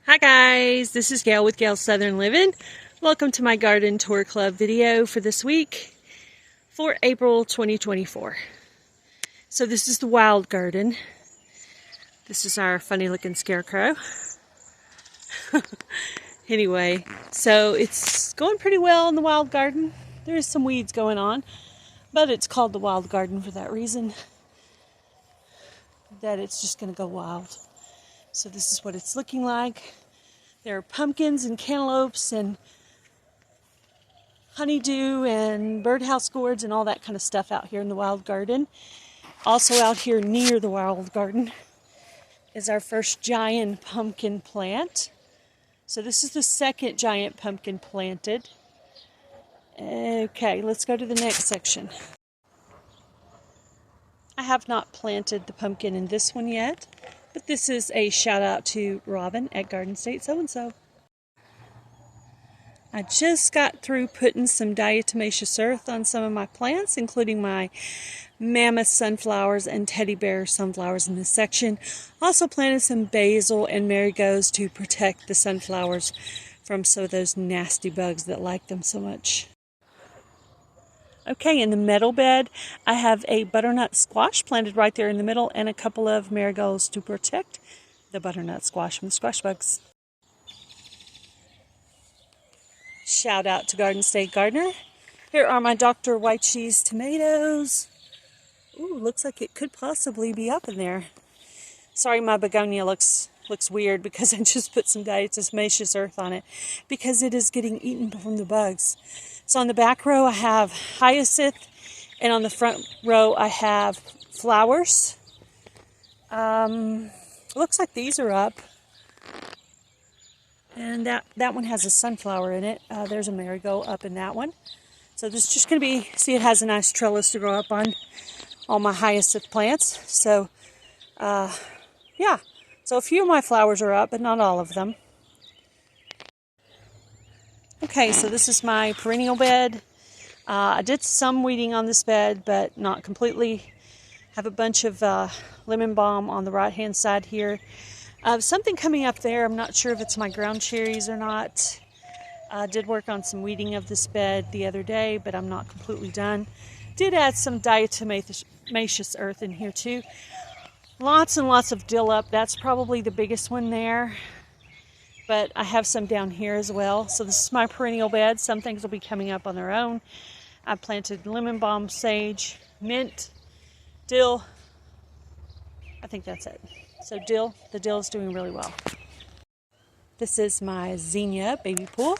Hi guys, this is Gail with Gail's Southern Living. Welcome to my garden tour club video for this week for April 2024. So this is the wild garden. This is our funny looking scarecrow. Anyway, so it's going pretty well in the wild garden. There is some weeds going on, but it's called the wild garden for that reason, that it's just going to go wild. So this is what it's looking like. There are pumpkins and cantaloupes and honeydew and birdhouse gourds and all that kind of stuff out here in the wild garden. Also out here near the wild garden is our first giant pumpkin plant. So this is the second giant pumpkin planted. Okay, let's go to the next section. I have not planted the pumpkin in this one yet, but this is a shout out to Robin at State Sow and Sew. I just got through putting some diatomaceous earth on some of my plants, including my mammoth sunflowers and teddy bear sunflowers in this section. Also planted some basil and marigolds to protect the sunflowers from some of those nasty bugs that like them so much. Okay, in the metal bed, I have a butternut squash planted right there in the middle and a couple of marigolds to protect the butternut squash from the squash bugs. Shout out to Garden State Gardener. Here are my Dr. White Cheese tomatoes. Ooh, looks like it could possibly be up in there. Sorry, my begonia looks weird because I just put some diatomaceous earth on it because it is getting eaten from the bugs. So on the back row I have hyacinth, and on the front row I have flowers. Looks like these are up. And that one has a sunflower in it. There's a marigold up in that one. So this is just going to be, see, it has a nice trellis to grow up on all my hyacinth plants. So, yeah. So a few of my flowers are up, but not all of them. Okay, so this is my perennial bed. I did some weeding on this bed, but not completely. Have a bunch of lemon balm on the right-hand side here. Something coming up there. I'm not sure if it's my ground cherries or not. I did work on some weeding of this bed the other day, but I'm not completely done. Did add some diatomaceous earth in here too. Lots and lots of dill up. That's probably the biggest one there. But I have some down here as well. So this is my perennial bed. Some things will be coming up on their own. I planted lemon balm, sage, mint, dill. I think that's it. So dill, the dill is doing really well. This is my zinnia baby pool.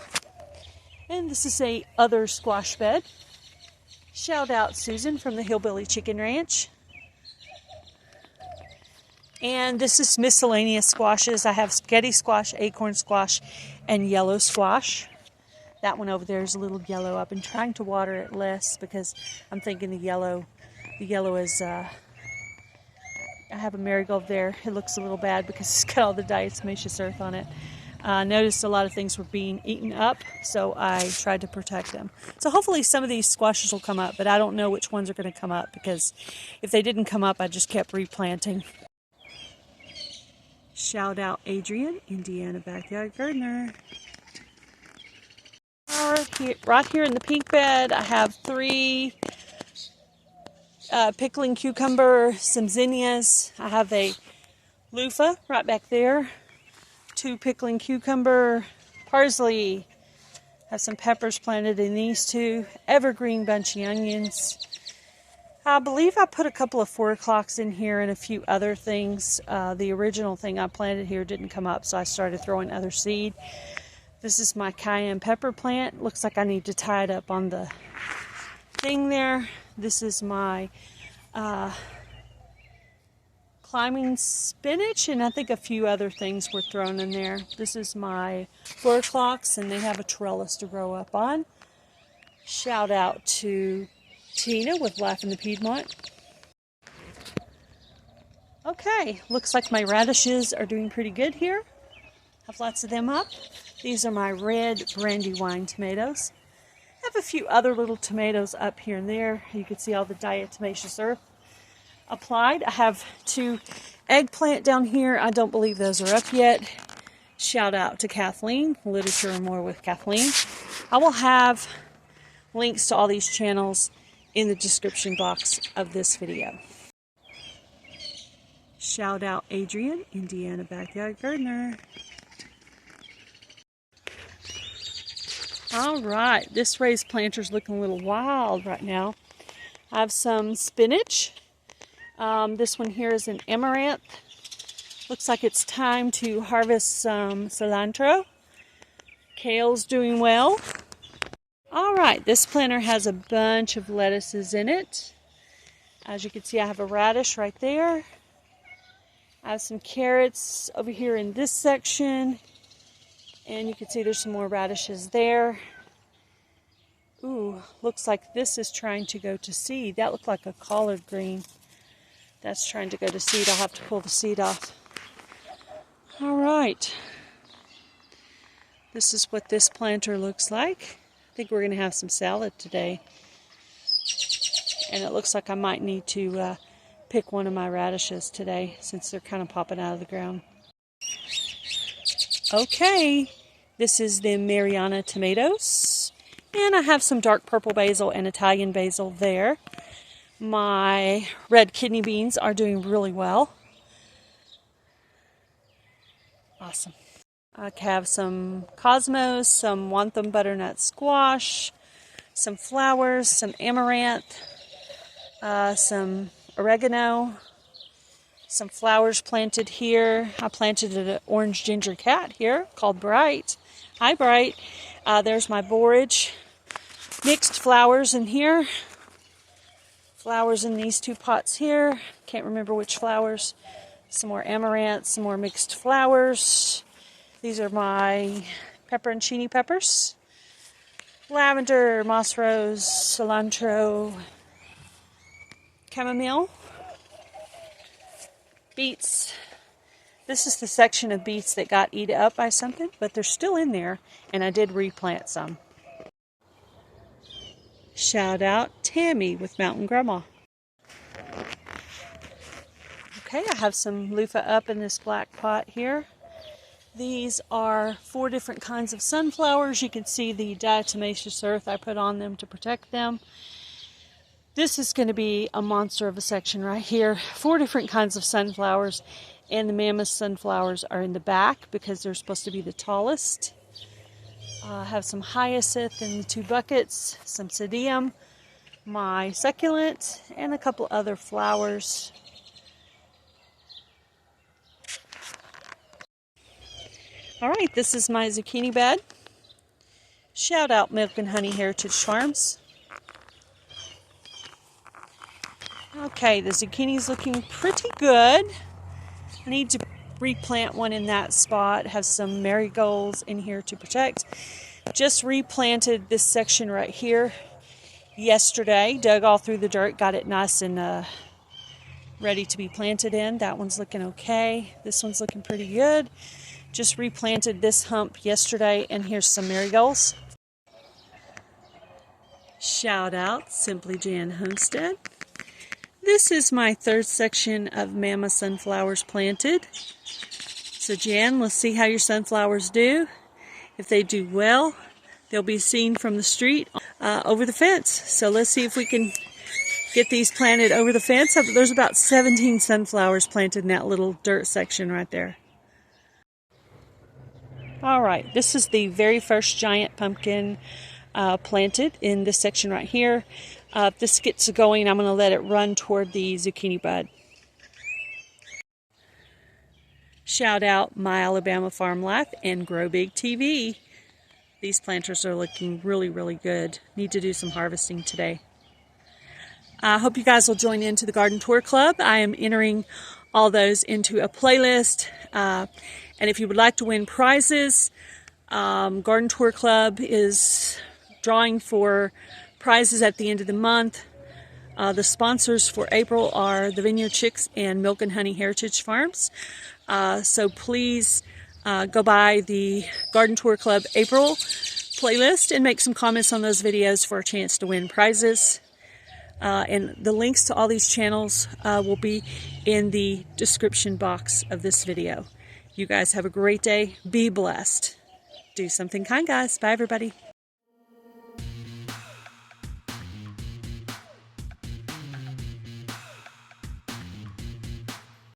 And this is a other squash bed. Shout out Susan from the Hillbilly Chicken Ranch. And this is miscellaneous squashes. I have spaghetti squash, acorn squash, and yellow squash. That one over there is a little yellow. I've been trying to water it less because I'm thinking the yellow is, I have a marigold there. It looks a little bad because it's got all the diatomaceous earth on it. I noticed a lot of things were being eaten up, so I tried to protect them. So hopefully some of these squashes will come up, but I don't know which ones are going to come up because if they didn't come up, I just kept replanting. Shout out Adrian, Indiana Backyard Gardener. Right here in the pink bed, I have 3 pickling cucumber, some zinnias. I have a loofah right back there. 2 pickling cucumber, parsley. Have some peppers planted in these 2. Evergreen bunchy onions. I believe I put a couple of 4 o'clocks in here and a few other things. The original thing I planted here didn't come up, so I started throwing other seed. This is my cayenne pepper plant. Looks like I need to tie it up on the thing there. This is my climbing spinach, and I think a few other things were thrown in there. This is my 4 o'clocks, and they have a trellis to grow up on. Shout out to Tina with Life in the Piedmont. Okay, looks like my radishes are doing pretty good here. Have lots of them up. These are my red brandywine tomatoes. I have a few other little tomatoes up here and there. You can see all the diatomaceous earth applied. I have 2 eggplant down here. I don't believe those are up yet. Shout out to Kathleen, Literature and More with Kathleen. I will have links to all these channels in the description box of this video. Shout out Adrian, Indiana Backyard Gardener. Alright, this raised planter is looking a little wild right now. I have some spinach. This one here is an amaranth. Looks like it's time to harvest some cilantro. Kale's doing well. Alright, this planter has a bunch of lettuces in it. As you can see, I have a radish right there. I have some carrots over here in this section. And you can see there's some more radishes there. Ooh, looks like this is trying to go to seed. That looked like a collard green. That's trying to go to seed. I'll have to pull the seed off. Alright. This is what this planter looks like. I think we're going to have some salad today. And it looks like I might need to pick one of my radishes today since they're kind of popping out of the ground. Okay, this is the Mariana tomatoes. And I have some dark purple basil and Italian basil there. My red kidney beans are doing really well. Awesome. I have some cosmos, some wantham butternut squash, some flowers, some amaranth, some oregano, some flowers planted here. I planted an orange ginger cat here called Bright. Hi, Bright. There's my borage. Mixed flowers in here. Flowers in these two pots here. Can't remember which flowers. Some more amaranth, some more mixed flowers. These are my pepperoncini peppers. Lavender, moss rose, cilantro, chamomile. Beets. This is the section of beets that got eaten up by something, but they're still in there, and I did replant some. Shout out Tammy with Mountain Grandma. Okay, I have some loofah up in this black pot here. These are 4 different kinds of sunflowers. You can see the diatomaceous earth I put on them to protect them. This is going to be a monster of a section right here. 4 different kinds of sunflowers, and the mammoth sunflowers are in the back because they're supposed to be the tallest. I have some hyacinth in the 2 buckets, some sedum, my succulent, and a couple other flowers. Alright, this is my zucchini bed. Shout out Milk and Honey Heritage Farms. Okay, the zucchini's looking pretty good. I need to replant one in that spot. Have some marigolds in here to protect. Just replanted this section right here yesterday. Dug all through the dirt, got it nice and ready to be planted in. That one's looking okay. This one's looking pretty good. Just replanted this hump yesterday, and here's some marigolds. Shout out Simply Jan Homestead. This is my 3rd section of Mama sunflowers planted. So Jan, let's see how your sunflowers do. If they do well, they'll be seen from the street over the fence. So let's see if we can get these planted over the fence. There's about 17 sunflowers planted in that little dirt section right there. Alright, this is the very first giant pumpkin planted in this section right here. If this gets going, I'm going to let it run toward the zucchini bud. Shout out My Alabama Farm Life and Grow Big TV. These planters are looking really, really good. Need to do some harvesting today. I hope you guys will join into the Garden Tour Club. I am entering all those into a playlist. And if you would like to win prizes, Garden Tour Club is drawing for prizes at the end of the month. The sponsors for April are the Vineyard Chicks and Milk and Honey Heritage Farms. So please go by the Garden Tour Club April playlist and make some comments on those videos for a chance to win prizes. And the links to all these channels will be in the description box of this video. You guys have a great day. Be blessed. Do something kind, guys. Bye, everybody.